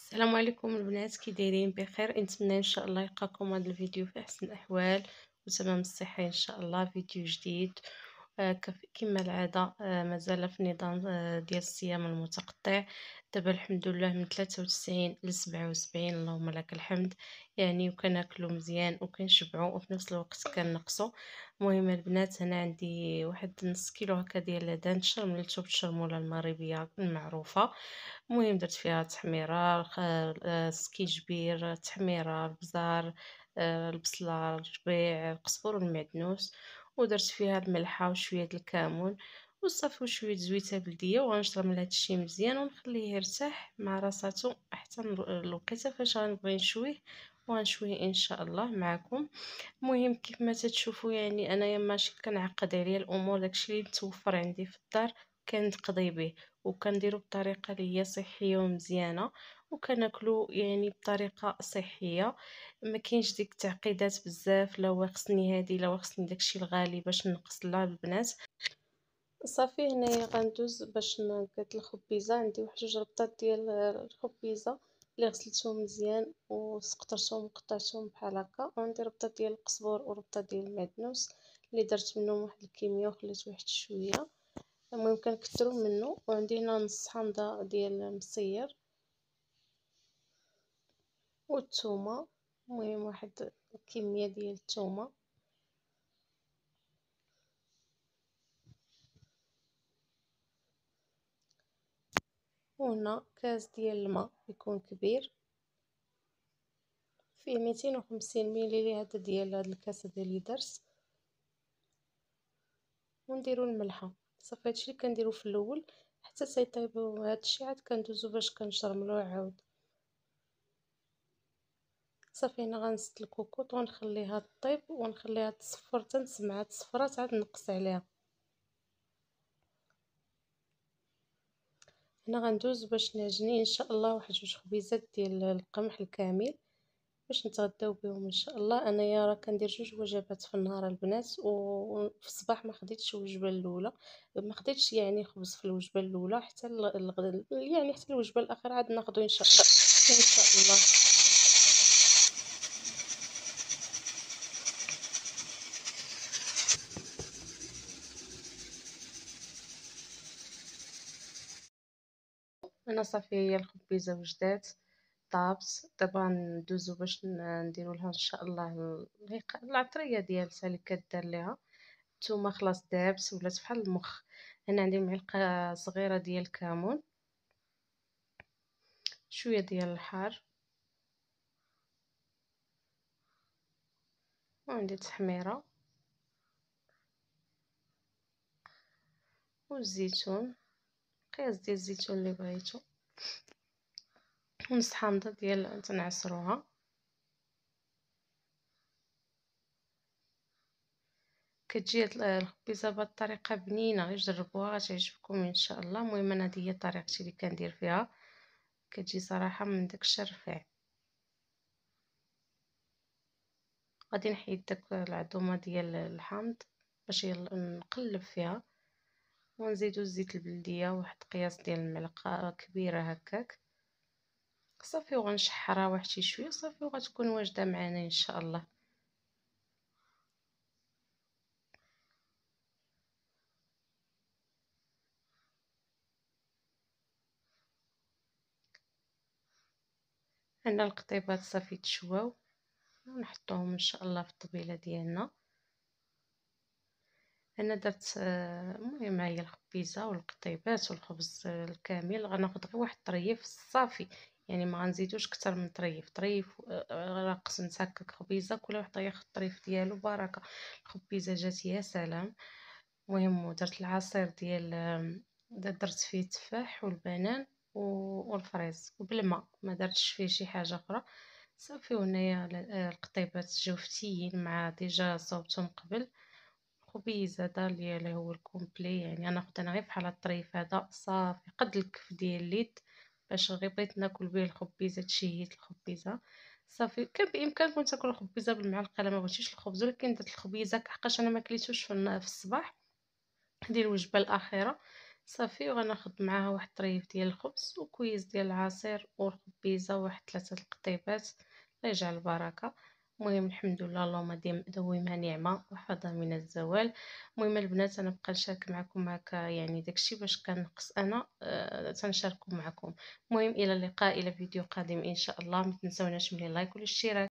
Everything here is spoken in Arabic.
السلام عليكم البنات، كي دايرين؟ بخير. نتمنى ان شاء الله يلقاكم هذا الفيديو في احسن الاحوال وتمام الصحه ان شاء الله. فيديو جديد كما العاده. مازال في النظام ديال الصيام المتقطع. دابا الحمد لله من 93 ل 77، اللهم لك الحمد. يعني وكناكلو مزيان وكنشبعوا وفي نفس الوقت كنقصوا. المهم البنات، انا عندي واحد نص كيلو هكا ديال لدان شرملته بالشرموله المغربيه المعروفه. المهم درت فيها تحميرة سكيجبير، تحميرة البزار، البصلة، الربيع، القزبر والمعدنوس. ودرت فيها الملحة وشوية د الكمون وصافي وشوية زويته بلدية، وغنشرب من هادشي مزيان ونخليه يرتاح مع راساتو حتى الوقيته فاش غنبغي نشويه. وغنشويه ان شاء الله معكم. المهم كيف ما تتشوفوا، يعني انايا ماشي كنعقد عليا الامور، داكشي اللي متوفر عندي في الدار كنقضي به، وكنديرو بطريقه اللي هي صحيه ومزيانه، وكناكلو يعني بطريقه صحيه. ما كاينش ديك التعقيدات بزاف، لا هو خصني هادي لا هو خصني داكشي الغالي باش نقص. لا البنات، صافي هنايا غندوز باش نقاد الخبيزه. عندي واحد جوج ربطات ديال الخبيزه اللي غسلتهم مزيان وسقطرتهم وقطعتهم بحال هكا، وعندي ربطه ديال القزبر وربطه ديال المعدنوس اللي درت منهم واحد الكميه وخليت واحد شويه. المهم كنكثروا منه. وعندي هنا نص حامضه ديال المصير والثومه، المهم واحد الكميه ديال الثومه. وهنا كاس ديال الماء يكون كبير فيه 250 مليلي هذا ديال هاد الكاسه ديال اللي درت. ونديرو الملحه. صافي هادشي اللي كنديرو في الاول حتى تيطيبو. هادشي عاد كندوزو باش كنشرملوه عاود. صافي هنا غنسد الكوكوط ونخليها طيب ونخليها تصفر تنسمعها تصفرات عاد نقص عليها. هنا غندوز باش نعجني ان شاء الله واحد جوج خبيزات ديال القمح الكامل باش نتغداو بهم ان شاء الله. انايا راه كندير جوج وجبات في النهار البنات، وفي الصباح ما خديتش الوجبه الاولى، ما خديتش يعني خبز في الوجبه الاولى حتى الغدا، يعني حتى الوجبه الاخيره عاد ناخذو ان شاء الله ان شاء الله. انا صافي هي الخبيزه وجدات طابت. دابا ندوزو باش نديرو لها ان شاء الله العطريه ديالها اللي كدار ليها. الثومه خلاص دابت ولات بحال المخ. هنا عندي معلقه صغيره ديال الكمون، شويه ديال الحار، وعندي تحميره والزيتون، قياس ديال الزيتون اللي بغيتو، ونص حامضه ديال تنعصروها. كتجي هاد الخبيزه بهاد الطريقه بنينه، غير جربوها غتعجبكم ان شاء الله. المهم انا هذه هي طريقتي اللي كندير فيها، كتجي صراحه من داكشي الرفيع. غادي نحيد داك العظومه ديال الحامض باش نقلب فيها، ونزيدو الزيت البلديه واحد قياس ديال الملعقه كبيره هكاك. صافي وغنشحرها واحد شي شويه صافي وغتكون واجده معنا ان شاء الله. عندنا القطيبات صافي تشواو، ونحطوهم ان شاء الله في الطبيله ديالنا. انا درت المهم هي الخبيزه والقطيبات والخبز الكامل. غناخذ غير واحد طريف صافي، يعني ما غنزيدوش كتر من طريف راقص نسكك خبيزه كل واحد ياخذ الطريف ديالو بركه. الخبيزه جات يا سلام. المهم درت العصير ديال درت فيه التفاح والبنان والفريز وبالماء، ما درتش فيه شي حاجه اخرى. صافي وهنايا القطيبات جاو فتيين مع ديجا صوبتهم قبل. خبيز هذا اللي هو الكومبلي، يعني انا خدت انا غير بحال الطريف هذا صافي قد الكف ديال اليد باش غير بغيت ناكل به الخبيزه. تشهيت الخبيزه صافي. كان بامكانكم تاكلوا الخبيزه بالمعلقه الا ما بغيتيش الخبز، ولكن درت الخبيزه حقاش انا ما كليتوش في الصباح ديال الوجبه الاخيره. صافي، وغناخد معاها واحد الطريف ديال الخبز وكويس ديال العصير والخبيزه وواحد 3 القطيبات. الله يجعل البركه. المهم الحمد لله، اللهم دومها نعمه وحفظها من الزوال. المهم البنات، انا بقى نشارك معكم هكا يعني داكشي باش كنقص انا تنشاركو معكم. المهم الى اللقاء، الى فيديو قادم ان شاء الله. ما تنسوناش من اللايك والاشتراك.